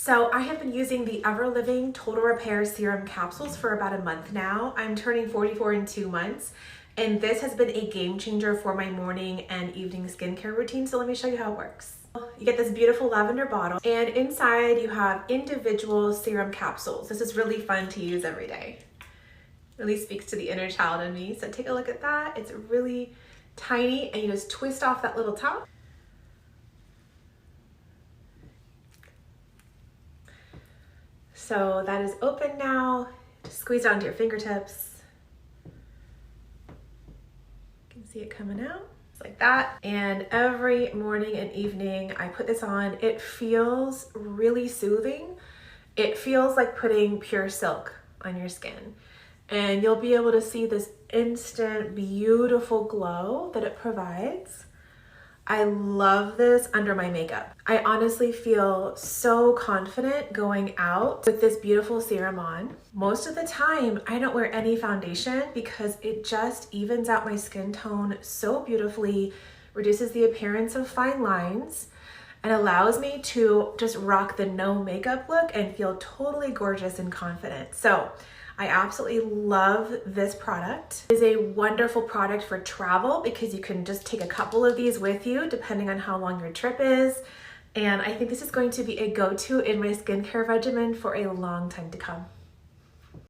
So I have been using the Everliving Total Repair Serum capsules for about a month now. I'm turning 44 in 2 months, and this has been a game changer for my morning and evening skincare routine. So let me show you how it works. You get this beautiful lavender bottle, and inside you have individual serum capsules. This is really fun to use every day. Really speaks to the inner child in me. So take a look at that. It's really tiny, and you just twist off that little top. So that is open now. Just squeeze it onto your fingertips. You can see it coming out. It's like that. And every morning and evening I put this on. It feels really soothing. It feels like putting pure silk on your skin. And you'll be able to see this instant beautiful glow that it provides. I love this under my makeup. I honestly feel so confident going out with this beautiful serum on. Most of the time, I don't wear any foundation because it just evens out my skin tone so beautifully, reduces the appearance of fine lines, and allows me to just rock the no makeup look and feel totally gorgeous and confident. So I absolutely love this product. It is a wonderful product for travel because you can just take a couple of these with you depending on how long your trip is. And I think this is going to be a go-to in my skincare regimen for a long time to come.